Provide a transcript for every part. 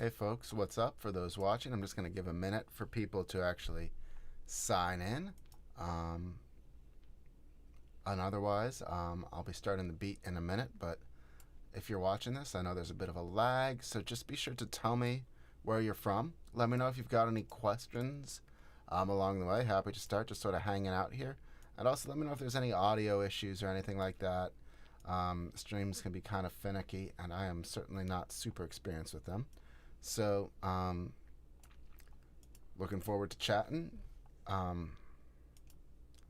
Hey folks, what's up? For those watching, I'm just going to give a minute for people to actually sign in. Um, and otherwise, I'll be starting the beat in a minute. But if you're watching this, I know there's a bit of a lag, so just be sure to tell me where you're from. Let me know if you've got any questions along the way. Happy to start just sort of hanging out here. And also let me know if there's any audio issues or anything like that. Streams can be kind of finicky, and I am certainly not super experienced with them. So, looking forward to chatting. Um,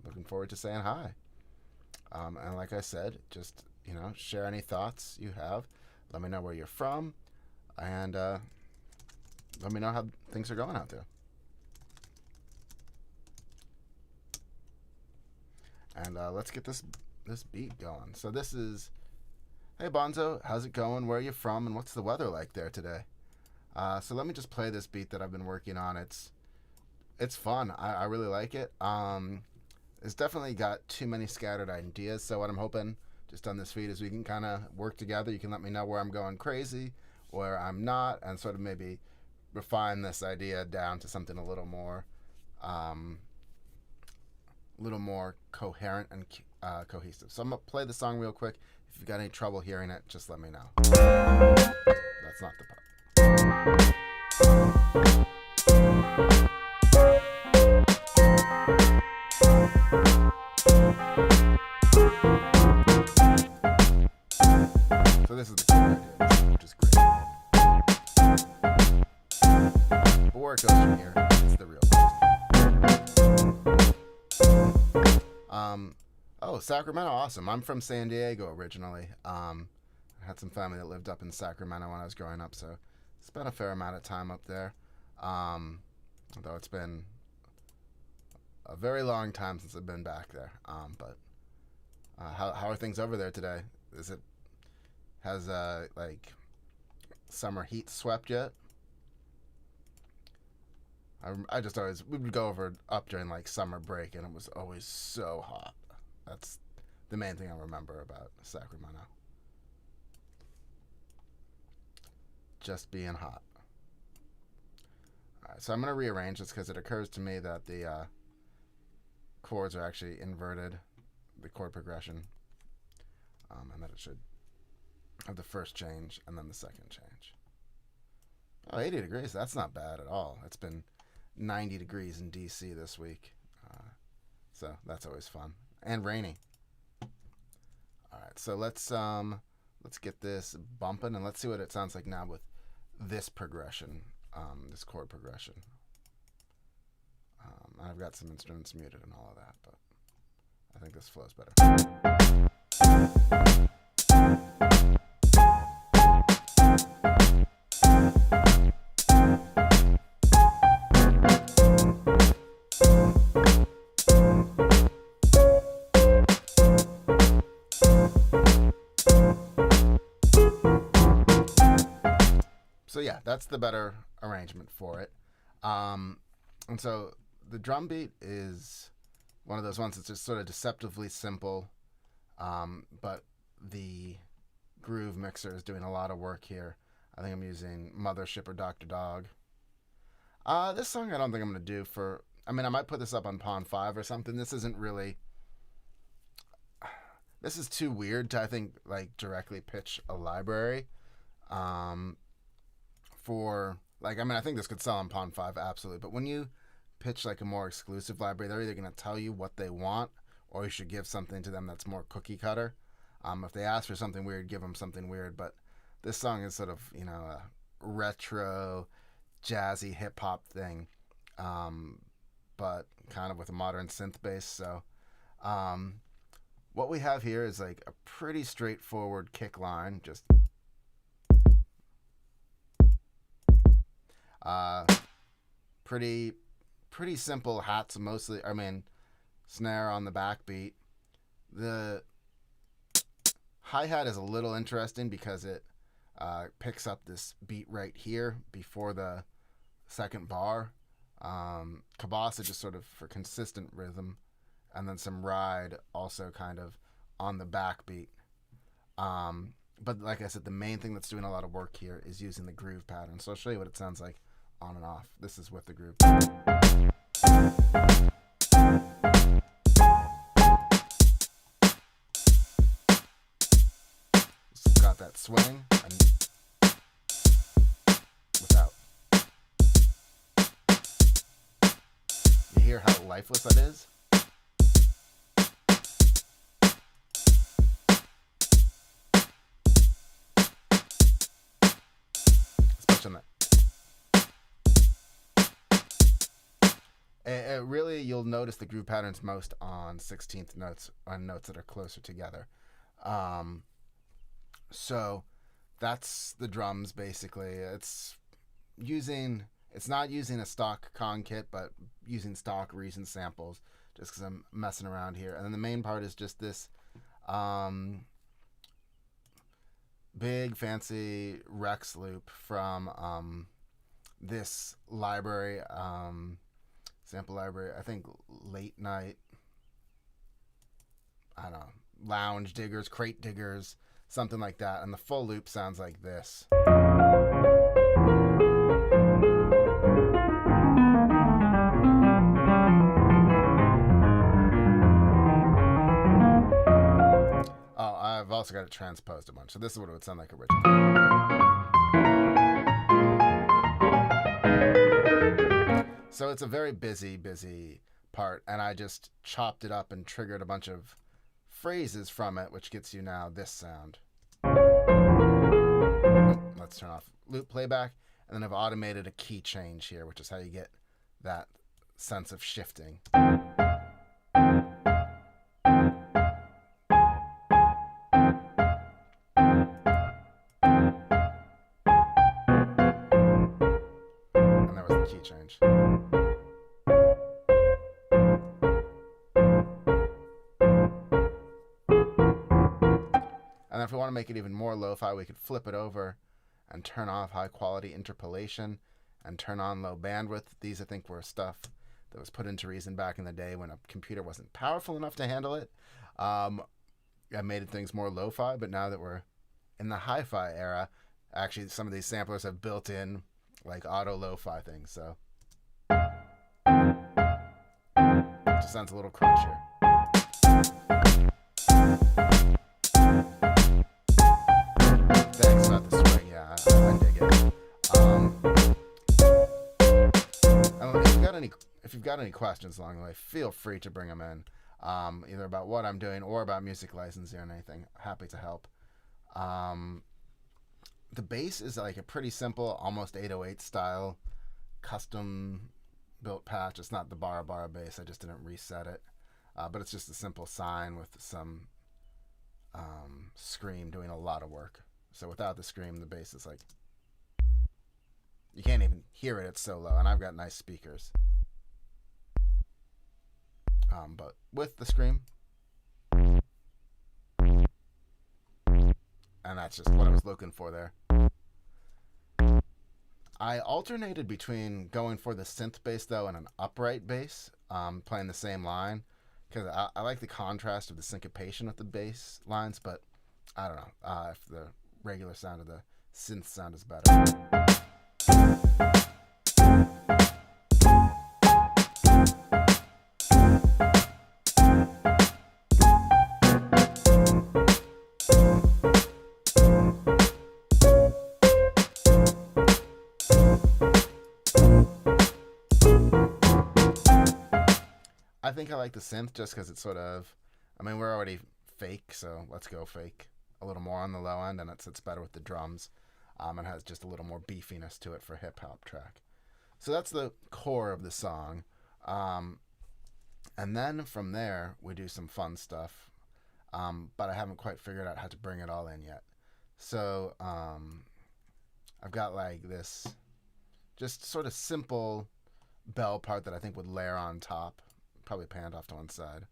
Looking forward to saying hi. And like I said, just, share any thoughts you have. Let me know where you're from. And let me know how things are going out there. And let's get this beat going. So this is, hey Bonzo, how's it going? Where are you from? And what's the weather like there today? So let me just play this beat that I've been working on. It's fun. I really like it. It's definitely got too many scattered ideas. So what I'm hoping just on this feed is we can kind of work together. You can let me know where I'm going crazy, where I'm not, and sort of maybe refine this idea down to something a little more coherent and cohesive. So I'm gonna play the song real quick. If you've got any trouble hearing it, just let me know. That's not the part. So this is the chord idea, which is great. But where it goes from here, it's the real question. Oh, Sacramento, awesome. I'm from San Diego originally. I had some family that lived up in Sacramento when I was growing up, so spent a fair amount of time up there. Although it's been a very long time since I've been back there. But how are things over there today? Has like summer heat swept yet? I just always, we would go up during like summer break, and it was always so hot. That's the main thing I remember about Sacramento. Just being hot. Alright, so I'm going to rearrange this because it occurs to me that the chords are actually inverted, the chord progression, and that it should have the first change and then the second change. Oh, 80 degrees, that's not bad at all. It's been 90 degrees in DC this week, so that's always fun. And rainy. All right, so let's get this bumping, and let's see what it sounds like now with this progression, this chord progression. I've got some instruments muted and all of that, but I think this flows better. So yeah, that's the better arrangement for it. And so the drum beat is one of those ones that's just sort of deceptively simple, but the groove mixer is doing a lot of work here. I think I'm using Mothership or Dr. Dog. This song I don't think I'm going to do for, I might put this up on Pond 5 or something. This isn't really, this is too weird to, I think, like directly pitch a library. I think this could sell on Pond 5, absolutely. But when you pitch like a more exclusive library, they're either going to tell you what they want, or you should give something to them that's more cookie cutter. If they ask for something weird, give them something weird. But this song is sort of, a retro, jazzy hip hop thing, but kind of with a modern synth bass. So what we have here is like a pretty straightforward kick line, just pretty simple hats mostly. Snare on the backbeat. The hi-hat is a little interesting because it picks up this beat right here before the second bar. Kabasa just sort of for consistent rhythm, and then some ride also kind of on the backbeat. But like I said, the main thing that's doing a lot of work here is using the groove pattern. So I'll show you what it sounds like on and off. This is with the groove. It's got that swing and without. You hear how lifeless that is? Especially on that. Really, you'll notice the groove patterns most on 16th notes, on notes that are closer together. So that's the drums basically. It's not using a stock Kong kit, but using stock Reason samples just because I'm messing around here. And then the main part is just this big fancy Rex loop from this library, sample library, I think Late Night, I don't know, Lounge Diggers, Crate Diggers, something like that. And the full loop sounds like this. Oh, I've also got it transposed a bunch. So this is what it would sound like originally. So it's a very busy part, and I just chopped it up and triggered a bunch of phrases from it, which gets you now this sound. Let's turn off loop playback, and then I've automated a key change here, which is how you get that sense of shifting. And that was the key change. And if we want to make it even more lo-fi, we could flip it over and turn off high quality interpolation and turn on low bandwidth. These, I think, were stuff that was put into Reason back in the day when a computer wasn't powerful enough to handle it. I made things more lo-fi, but now that we're in the hi-fi era, actually some of these samplers have built in like auto lo-fi things, so it just sounds a little crunchier. Thanks, not the swing. Yeah, I dig it. If you've got any questions along the way, feel free to bring them in, either about what I'm doing or about music licensing or anything. Happy to help. The bass is like a pretty simple, almost 808 style, custom built patch. It's not the Bara Bara bass. I just didn't reset it, but it's just a simple sine with some scream doing a lot of work. So without the scream, the bass is like, you can't even hear it. It's so low, and I've got nice speakers. But with the scream, and that's just what I was looking for there. I alternated between going for the synth bass though and an upright bass, playing the same line, because I like the contrast of the syncopation with the bass lines, but I don't know if the regular sound of the synth sound is better. I think I like the synth just because it's sort of, I mean, we're already fake, so let's go fake a little more on the low end, and it sits better with the drums, and has just a little more beefiness to it for a hip-hop track. So that's the core of the song, and then from there, we do some fun stuff, but I haven't quite figured out how to bring it all in yet. So I've got like this just sort of simple bell part that I think would layer on top, probably panned off to one side.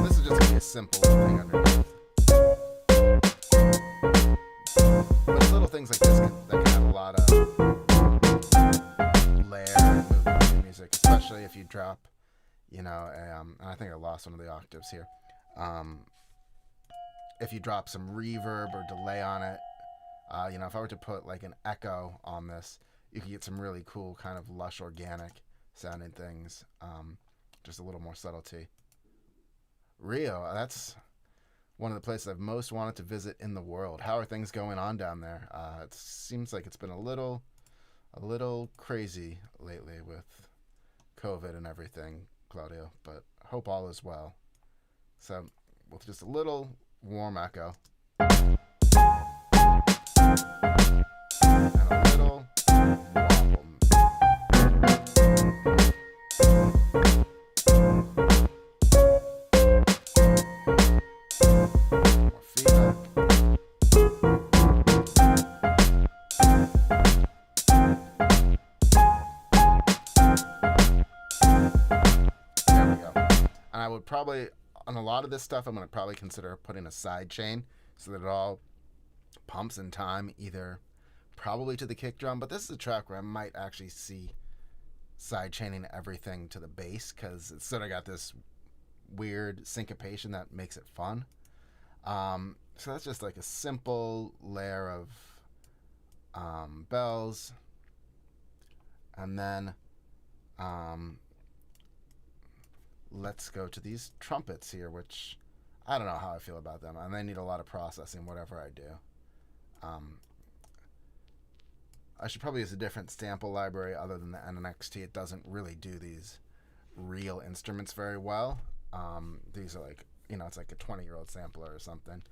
This is just gonna be a simple thing underneath. But little things like this that can have a lot of drop, and I think I lost one of the octaves here. If you drop some reverb or delay on it, if I were to put like an echo on this, you could get some really cool kind of lush organic sounding things. Just a little more subtlety. Rio, that's one of the places I've most wanted to visit in the world. How are things going on down there? It seems like it's been a little crazy lately with COVID and everything, Claudio, but hope all is well. So with just a little warm echo and a little wobble. More feedback. There we go. And I would probably, on a lot of this stuff, I'm going to probably consider putting a side chain so that it all pumps in time, either probably to the kick drum, but this is a track where I might actually see side chaining everything to the bass because it's sort of got this weird syncopation that makes it fun. So that's just like a simple layer of bells, and then let's go to these trumpets here, which I don't know how I feel about them, and they need a lot of processing, whatever I do. I should probably use a different sample library other than the NNXT. It doesn't really do these real instruments very well. These are like, it's like a 20-year-old sampler or something,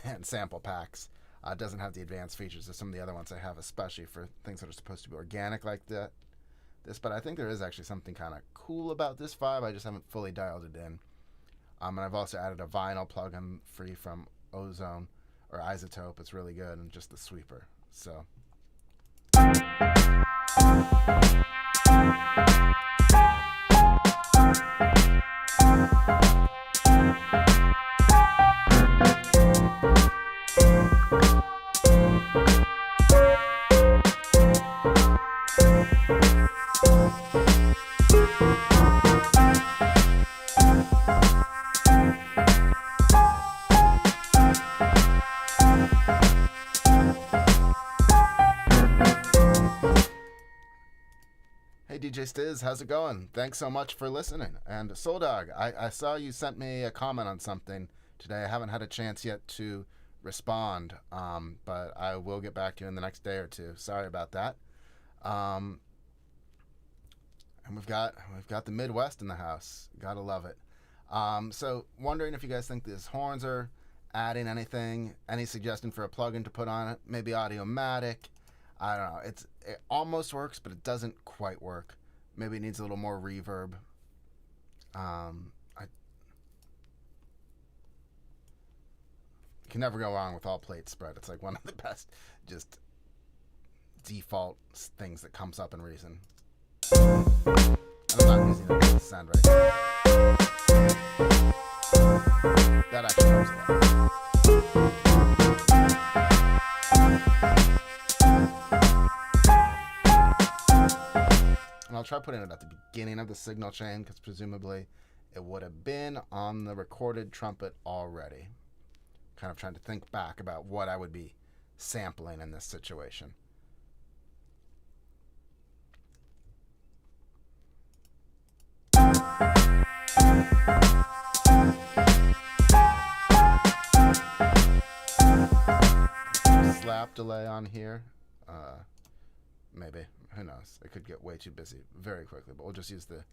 and sample packs. It doesn't have the advanced features of some of the other ones I have, especially for things that are supposed to be organic like that. But I think there is actually something kind of cool about this vibe. I just haven't fully dialed it in. And I've also added a vinyl plugin free from Ozone or Isotope. It's really good, and just the sweeper. So. Hey DJ Stiz, how's it going? Thanks so much for listening. And Soldog, I saw you sent me a comment on something today. I haven't had a chance yet to respond, but I will get back to you in the next day or two. Sorry about that. And we've got the Midwest in the house. Gotta love it. So wondering if you guys think these horns are adding anything, any suggestion for a plugin to put on it, maybe Audiomatic. I don't know. It almost works, but it doesn't quite work. Maybe it needs a little more reverb. You can never go wrong with all plate spread. It's like one of the best just default things that comes up in Reason. And I'm not using it to sound right. That actually helps a lot. And I'll try putting it at the beginning of the signal chain because presumably it would have been on the recorded trumpet already. Kind of trying to think back about what I would be sampling in this situation. Slap delay on here. Maybe. Who knows? It could get way too busy very quickly, but we'll just use the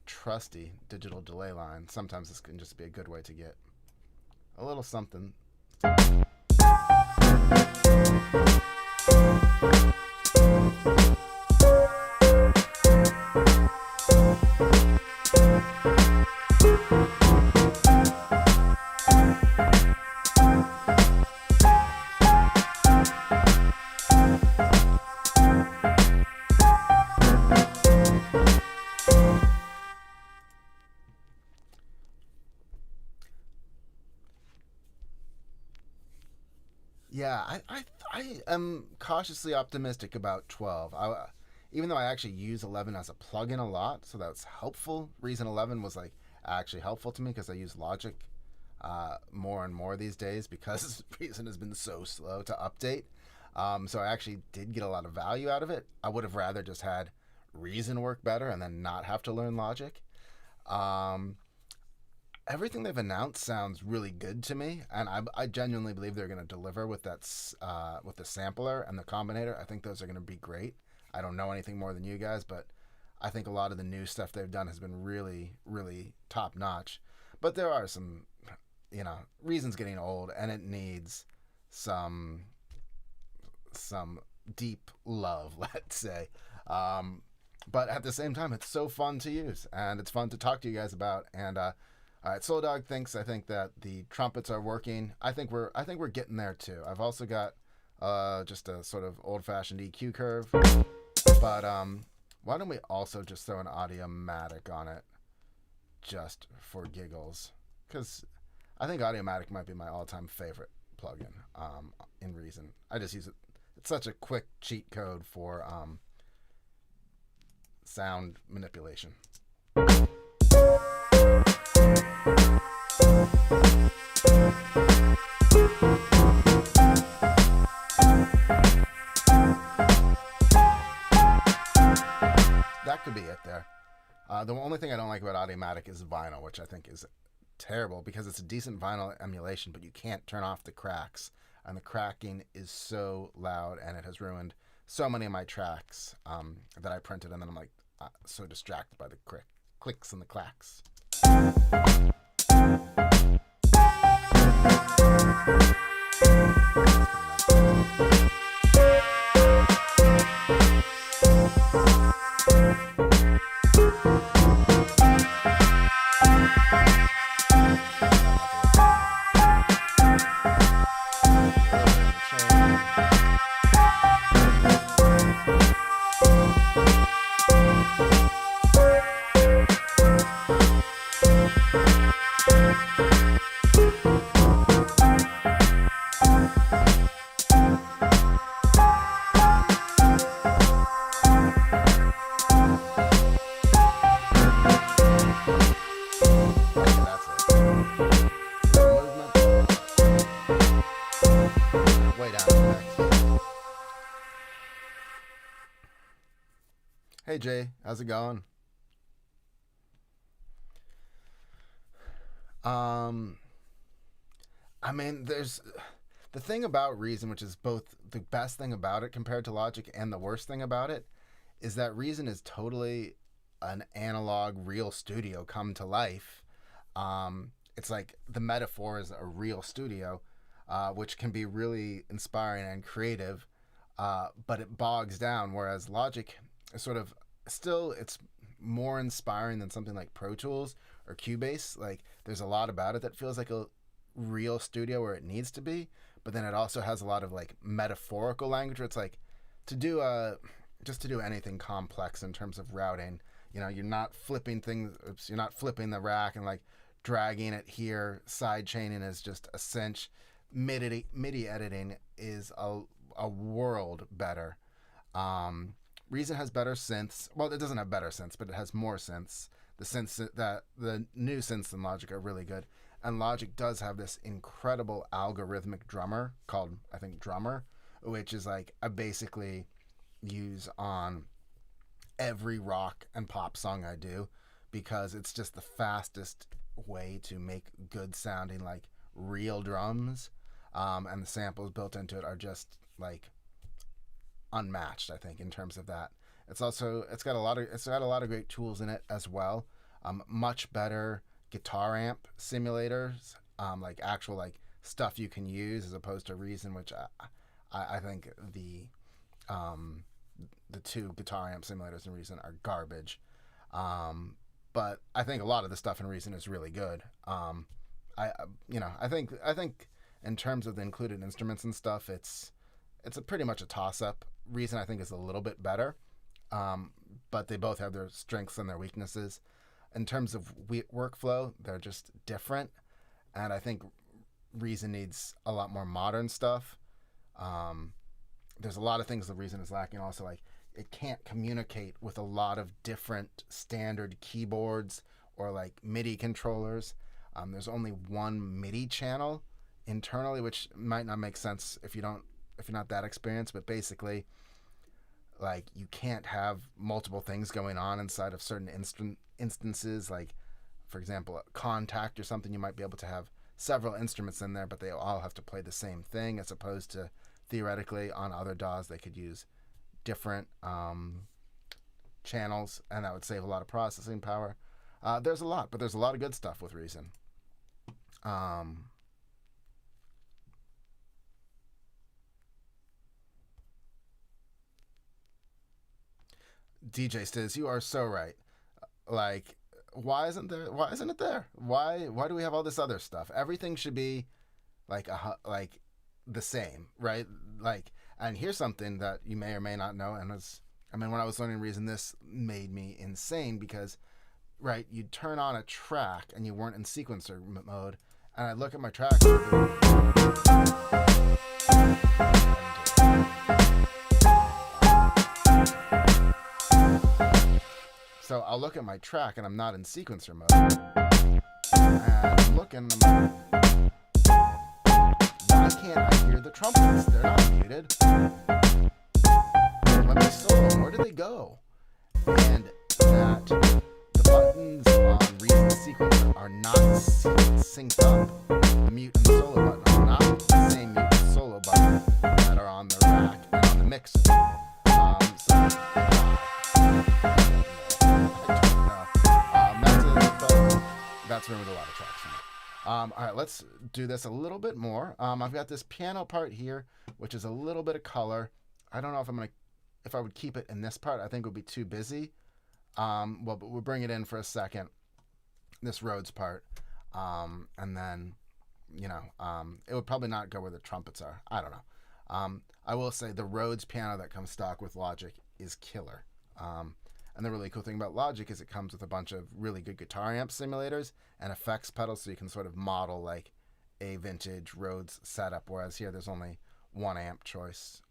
trusty digital delay line. Sometimes this can just be a good way to get a little something. Yeah, I am cautiously optimistic about 12. even though I actually use 11 as a plugin a lot, so that's helpful. Reason 11 was like actually helpful to me because I use Logic more and more these days because Reason has been so slow to update. So I actually did get a lot of value out of it. I would have rather just had Reason work better and then not have to learn Logic. Everything they've announced sounds really good to me, and I genuinely believe they're going to deliver with with the sampler and the combinator. I think those are going to be great. I don't know anything more than you guys, but I think a lot of the new stuff they've done has been really, really top notch. But there are some, Reason's getting old, and it needs some deep love, let's say. But at the same time, it's so fun to use, and it's fun to talk to you guys about. And all right, Soul Dog thinks I think that the trumpets are working. I think we're getting there too. I've also got just a sort of old-fashioned EQ curve, but why don't we also just throw an Audiomatic on it, just for giggles? Because I think Audiomatic might be my all-time favorite plugin in Reason. I just use it. It's such a quick cheat code for sound manipulation. That could be it there. The only thing I don't like about Audiomatic is vinyl, which I think is terrible because it's a decent vinyl emulation, but you can't turn off the cracks. And the cracking is so loud, and it has ruined so many of my tracks that I printed, and then I'm like so distracted by the clicks and the clacks. Hey Jay, how's it going? I mean, there's the thing about Reason, which is both the best thing about it compared to Logic and the worst thing about it, is that Reason is totally an analog real studio come to life. It's like the metaphor is a real studio, which can be really inspiring and creative, but it bogs down, whereas Logic is sort of still, it's more inspiring than something like Pro Tools or Cubase. Like, there's a lot about it that feels like a real studio where it needs to be, but then it also has a lot of like metaphorical language where it's like to do anything complex in terms of routing, you're not flipping things, you're not flipping the rack and like dragging it here. Side chaining is just a cinch. MIDI editing is a world better. Reason has better synths. Well, it doesn't have better synths, but it has more synths. The new synths in Logic are really good. And Logic does have this incredible algorithmic drummer called, I think, Drummer, which is like I basically use on every rock and pop song I do because it's just the fastest way to make good sounding like real drums. And the samples built into it are just like unmatched, I think, in terms of that. It's got a lot of great tools in it as well. Much better guitar amp simulators, like actual like stuff you can use as opposed to Reason, which I think the two guitar amp simulators in Reason are garbage. But I think a lot of the stuff in Reason is really good. I think in terms of the included instruments and stuff, it's pretty much a toss up. Reason I think is a little bit better, but they both have their strengths and their weaknesses. In terms of workflow, they're just different, and I think Reason needs a lot more modern stuff. There's a lot of things that Reason is lacking. Also, like it can't communicate with a lot of different standard keyboards or like MIDI controllers. There's only one MIDI channel internally, which might not make sense if you're not that experienced, but basically, like, you can't have multiple things going on inside of certain instances. Like, for example, a Kontakt or something, you might be able to have several instruments in there, but they all have to play the same thing, as opposed to theoretically on other DAWs they could use different channels, and that would save a lot of processing power. There's a lot of good stuff with Reason. DJ Stiz, you are so right. Like, why isn't it there? Why do we have all this other stuff? Everything should be like the same, right? Like, and here's something that you may or may not know, and when I was learning Reason, this made me insane because, right, you'd turn on a track and you weren't in sequencer mode, and I'd look at my track so I'll look at my track and I'm not in sequencer mode, and I'm looking and I'm like, why can't I hear the trumpets? They're not muted. Let me solo. Where do they go? And that the buttons on Reason sequencer are not synced up. The mute and solo button are not the same mute and solo button that are on the rack and on the mixer. That's where with a lot of tracks. All right, let's do this a little bit more. I've got this piano part here, which is a little bit of color. I don't know if I would keep it in this part. I think it would be too busy. But we'll bring it in for a second. This Rhodes part, and then, it would probably not go where the trumpets are. I don't know. I will say the Rhodes piano that comes stock with Logic is killer. And the really cool thing about Logic is it comes with a bunch of really good guitar amp simulators and effects pedals, so you can sort of model like a vintage Rhodes setup, whereas here there's only one amp choice,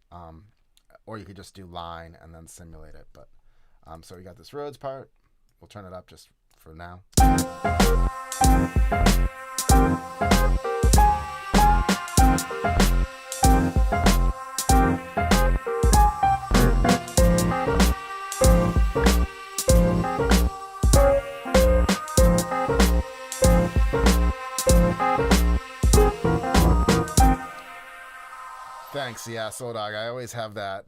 or you could just do line and then simulate it. But so we got this Rhodes part. We'll turn it up just for now. Thanks, yeah, Soul Dog. I always have that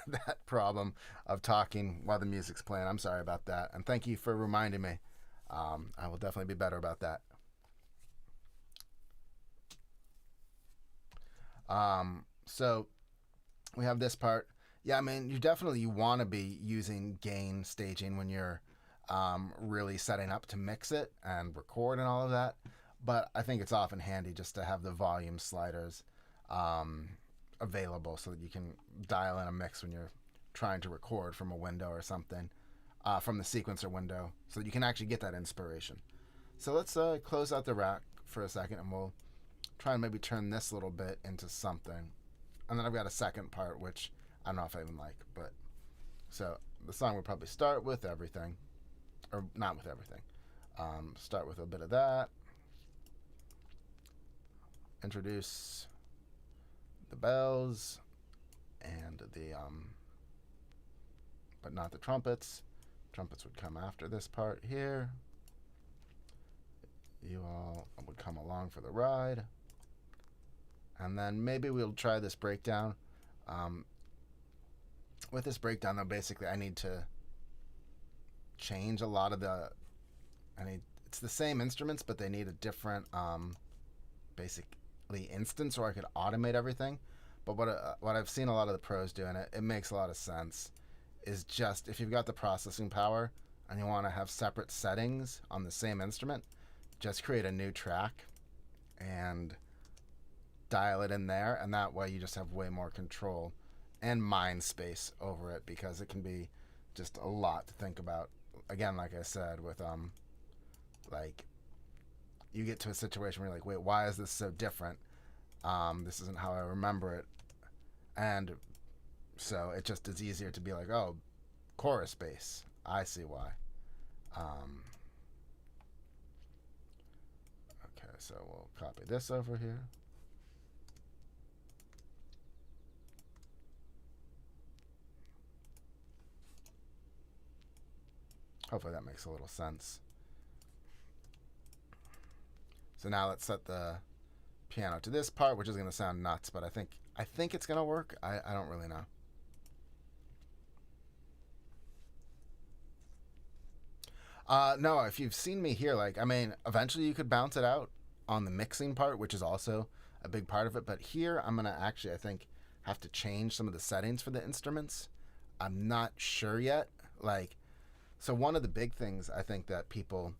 that problem of talking while the music's playing. I'm sorry about that, and thank you for reminding me. I will definitely be better about that. So we have this part. Yeah, you want to be using gain staging when you're really setting up to mix it and record and all of that. But I think it's often handy just to have the volume sliders available so that you can dial in a mix when you're trying to record from a window or something, from the sequencer window, so that you can actually get that inspiration. So let's close out the rack for a second, and we'll try and maybe turn this little bit into something. And then I've got a second part, which I don't know if I even like, but so the song would probably start with everything, or not with everything. Start with a bit of that. Introduce the bells and the but not the trumpets. Trumpets would come after this part here. You all would come along for the ride, and then maybe we'll try this breakdown. With this breakdown, though, basically I need to change a lot of it's the same instruments, but they need a different basically instance, or I could automate everything. But what I've seen a lot of the pros do, and it makes a lot of sense, is just if you've got the processing power and you want to have separate settings on the same instrument, just create a new track and dial it in there, and that way you just have way more control and mind space over it, because it can be just a lot to think about. Again, like I said, with like, you get to a situation where you're like, wait, why is this so different? This isn't how I remember it. And So it just is easier to be like, oh, chorus bass. I see why. Okay, so we'll copy this over here. Hopefully that makes a little sense. So now let's set the piano to this part, which is going to sound nuts, but I think it's going to work. I don't really know. No, if you've seen me here, like, I mean, eventually you could bounce it out on the mixing part, which is also a big part of it. But here I'm going to actually, I think, have to change some of the settings for the instruments. I'm not sure yet. Like, so one of the big things I think that people,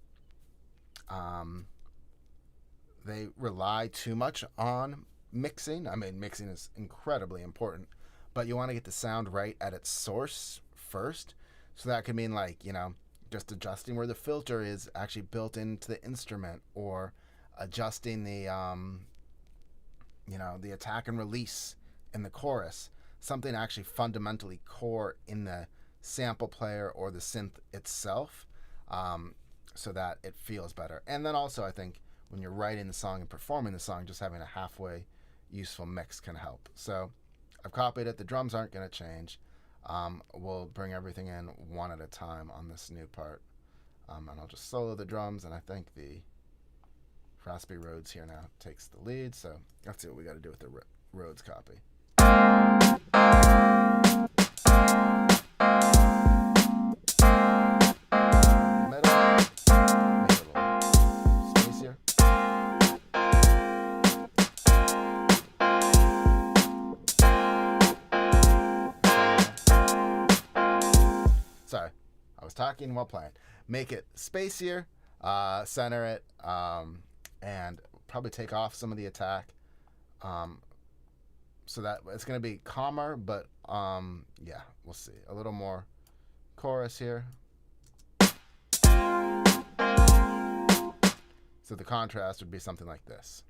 they rely too much on mixing. I mean, mixing is incredibly important, but you want to get the sound right at its source first. So that could mean, like, you know, just adjusting where the filter is actually built into the instrument, or adjusting the, you know, the attack and release in the chorus. Something actually fundamentally core in the sample player or the synth itself, so that it feels better. And then also, I think when you're writing the song and performing the song, just having a halfway useful mix can help. So I've copied it. The drums aren't going to change. We'll bring everything in one at a time on this new part. And I'll just solo the drums, and I think the Raspberry Rhodes here now takes the lead. So let's see what we got to do with the Rhodes copy. Sorry, I was talking while playing. Make it spacier, center it, and probably take off some of the attack, so that it's going to be calmer, but yeah, we'll see. A little more chorus here. So the contrast would be something like this.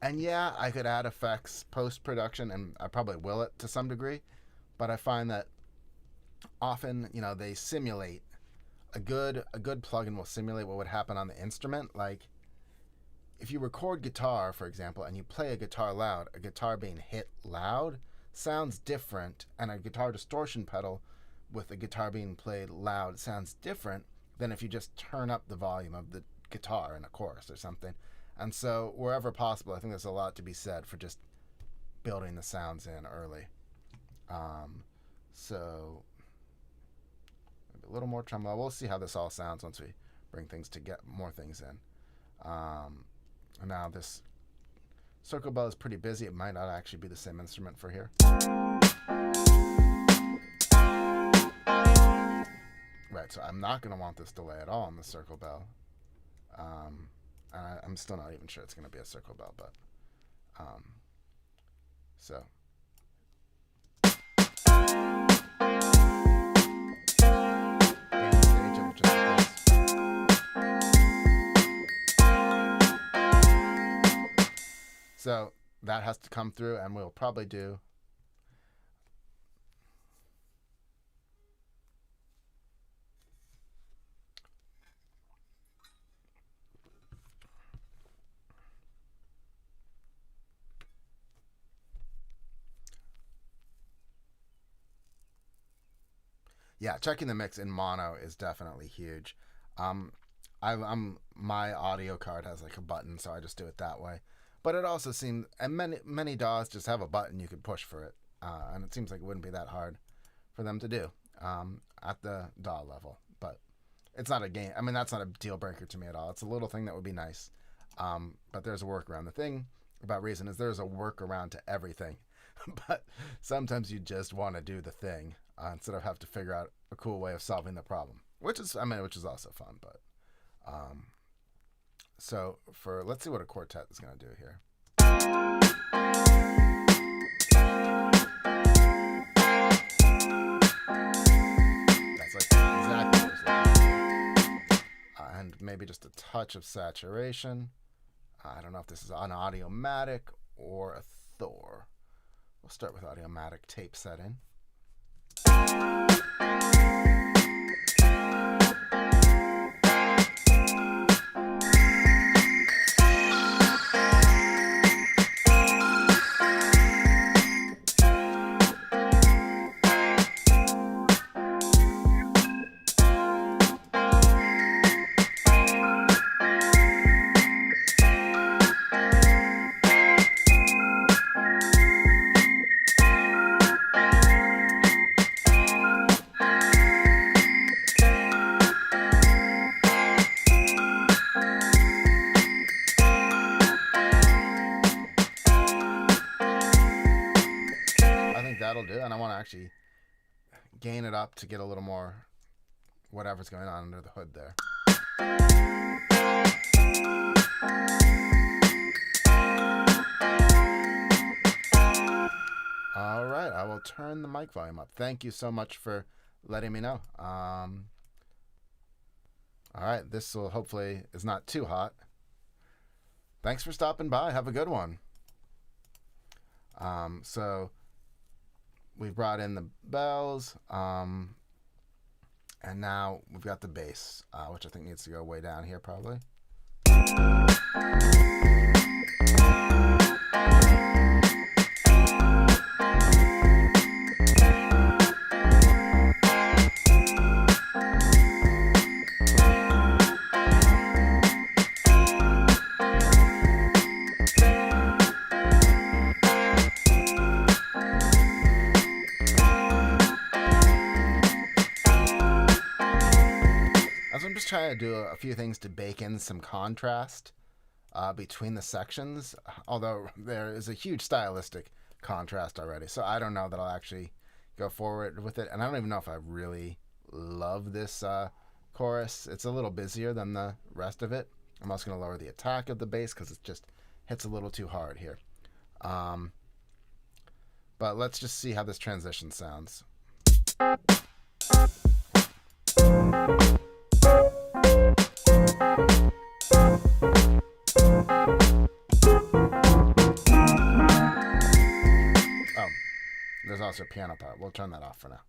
And yeah, I could add effects post-production, and I probably will it to some degree, but I find that often, you know, they simulate a good plugin will simulate what would happen on the instrument. Like, if you record guitar, for example, and you play a guitar loud, a guitar being hit loud sounds different, and a guitar distortion pedal with a guitar being played loud sounds different than if you just turn up the volume of the guitar in a chorus or something. And so, wherever possible, I think there's a lot to be said for just building the sounds in early. So, maybe a little more tremolo. We'll see how this all sounds once we bring things to get more things in. And now this circle bell is pretty busy. It might not actually be the same instrument for here. Right, so I'm not going to want this delay at all on the circle bell. And I'm still not even sure it's going to be a circle bell, but so. So that has to come through, and we'll probably do yeah, checking the mix in mono is definitely huge. My audio card has like a button, so I just do it that way. But it also seems, and many DAWs just have a button you could push for it, and it seems like it wouldn't be that hard for them to do at the DAW level. But it's not a game. I mean, that's not a deal breaker to me at all. It's a little thing that would be nice, but there's a workaround. The thing about Reason is there's a workaround to everything, but sometimes you just want to do the thing instead of have to figure out a cool way of solving the problem, which is also fun. But so let's see what a quartet is going to do here. That's like and maybe just a touch of saturation. I don't know if this is an Audiomatic or a Thor. We'll start with Audiomatic tape setting. That'll do, and I want to actually gain it up to get a little more whatever's going on under the hood there. All right, I will turn the mic volume up. Thank you so much for letting me know. All right, this will hopefully is not too hot. Thanks for stopping by. Have a good one. So we've brought in the bells, and now we've got the bass, which I think needs to go way down here probably. I'm just trying to do a few things to bake in some contrast between the sections, although there is a huge stylistic contrast already. So I don't know that I'll actually go forward with it. And I don't even know if I really love this chorus. It's a little busier than the rest of it. I'm also going to lower the attack of the bass because it just hits a little too hard here. But let's just see how this transition sounds. There's also a piano part. We'll turn that off for now.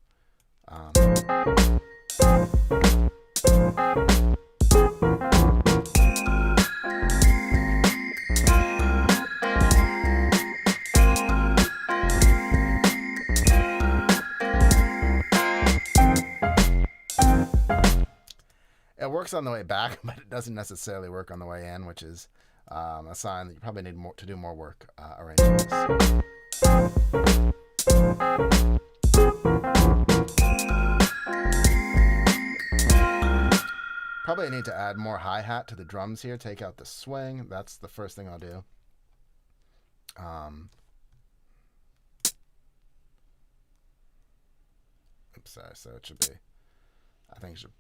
It works on the way back, but it doesn't necessarily work on the way in, which is a sign that you probably need to do more work arranging this. Probably need to add more hi-hat to the drums here. Take out the swing. That's the first thing I'll do. Oops, sorry. So it should be, I think it should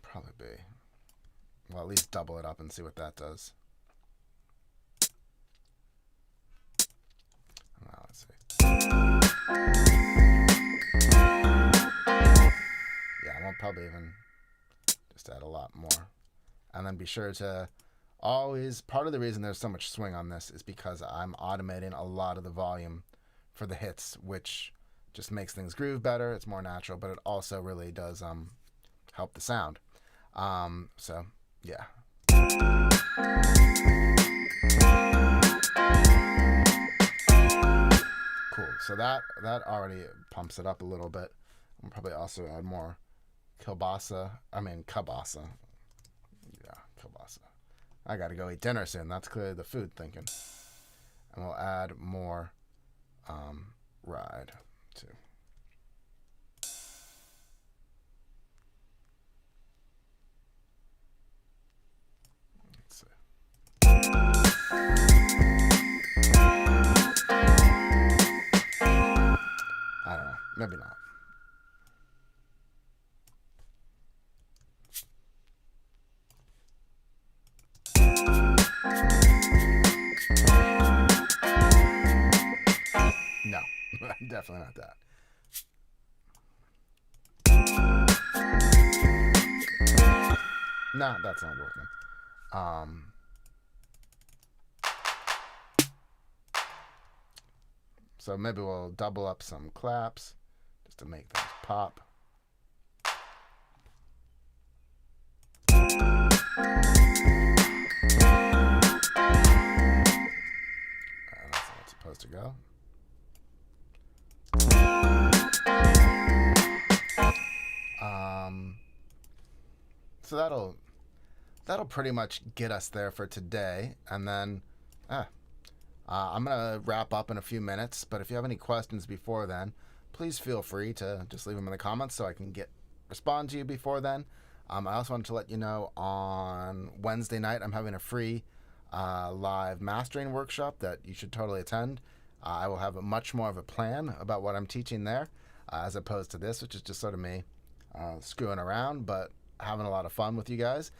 probably be, well, at least double it up and see what that does. Now, let's see. Yeah, I won't probably even just add a lot more. And then be sure to always, part of the reason there's so much swing on this is because I'm automating a lot of the volume for the hits, which just makes things groove better. It's more natural, but it also really does help the sound. So yeah. Cool. So that already pumps it up a little bit. I'll probably also add more kielbasa. Yeah, kielbasa. I gotta go eat dinner soon. That's clearly the food thinking. And we'll add more ride too. Let's see. I don't know. Maybe not. No, definitely not that. No, that's not working. So maybe we'll double up some claps just to make things pop. That's how it's supposed to go. So that'll pretty much get us there for today, and then I'm gonna wrap up in a few minutes. But if you have any questions before then, please feel free to just leave them in the comments so I can respond to you before then. I also wanted to let you know on Wednesday night I'm having a free live mastering workshop that you should totally attend. I will have much more of a plan about what I'm teaching there, as opposed to this, which is just sort of me screwing around, but having a lot of fun with you guys.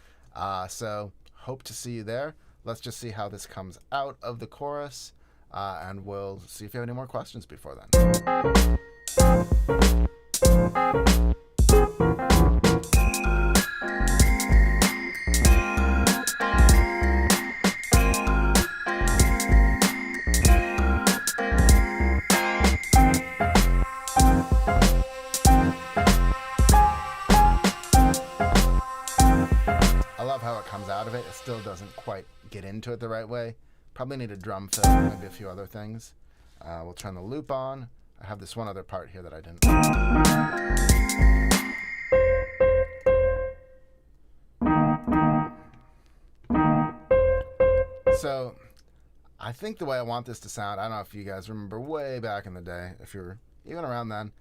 So hope to see you there. Let's just see how this comes out of the chorus, and we'll see if you have any more questions before then. How it comes out of it. It still doesn't quite get into it the right way. Probably need a drum fill, maybe a few other things. We'll turn the loop on. I have this one other part here that I didn't. So I think the way I want this to sound, I don't know if you guys remember way back in the day, if you're even around then,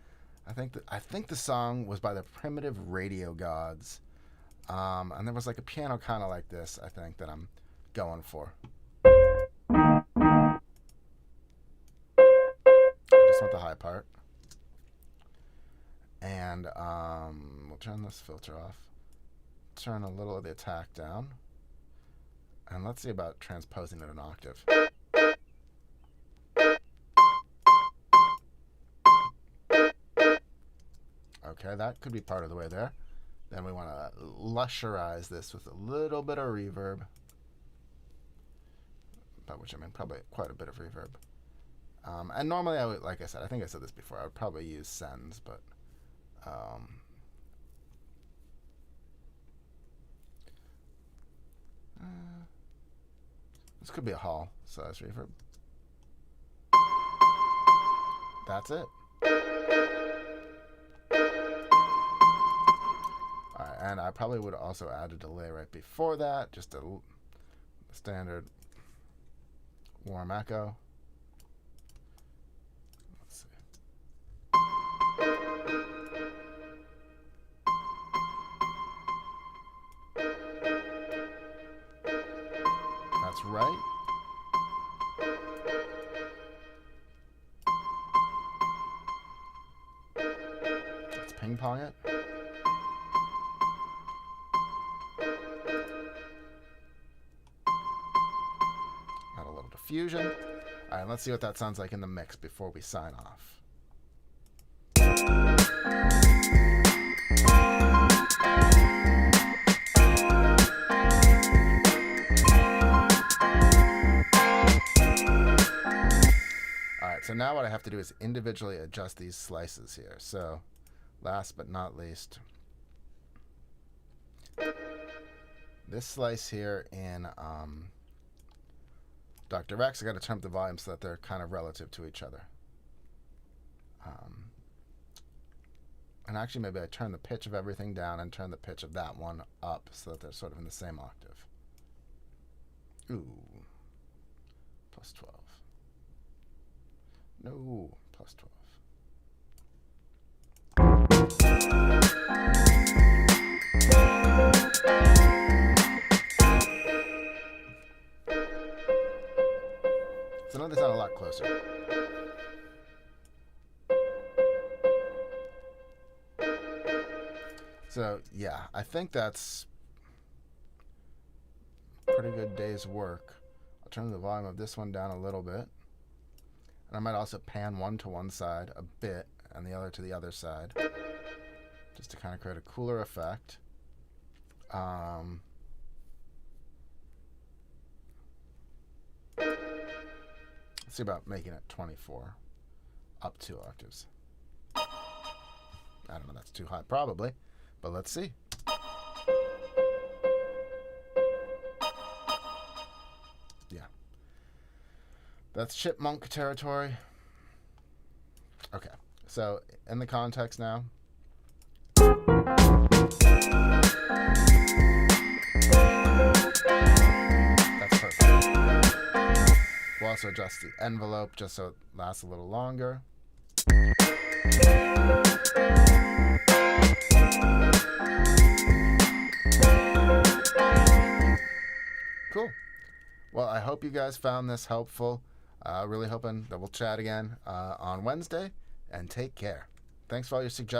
I think the song was by the Primitive Radio Gods. And there was like a piano kind of like this, I think, that I'm going for. I just want the high part. And we'll turn this filter off. Turn a little of the attack down. And let's see about transposing it an octave. Okay, that could be part of the way there. Then we want to lusherize this with a little bit of reverb. By which I mean probably quite a bit of reverb. And normally, I would, like I said, I think I said this before, I would probably use sends, but this could be a hall size reverb. That's it. And I probably would also add a delay right before that, just a standard warm echo. Let's see. That's right. Let's ping pong it. Fusion. All right, let's see what that sounds like in the mix before we sign off. All right, so now what I have to do is individually adjust these slices here. So last but not least, this slice here in Dr. Rex, I got to turn up the volume so that they're kind of relative to each other. And actually, maybe I turn the pitch of everything down and turn the pitch of that one up so that they're sort of in the same octave. Ooh. Plus 12. No, plus 12. So now they sound a lot closer. So yeah, I think that's a pretty good day's work. I'll turn the volume of this one down a little bit. And I might also pan one to one side a bit and the other to the other side, just to kind of create a cooler effect. Let's see about making it 24, up 2 octaves. I don't know, that's too high probably, but let's see. Yeah. That's chipmunk territory. Okay, so in the context now. That's perfect. We'll also adjust the envelope just so it lasts a little longer. Cool. Well, I hope you guys found this helpful. Really hoping that we'll chat again on Wednesday, and take care. Thanks for all your suggestions.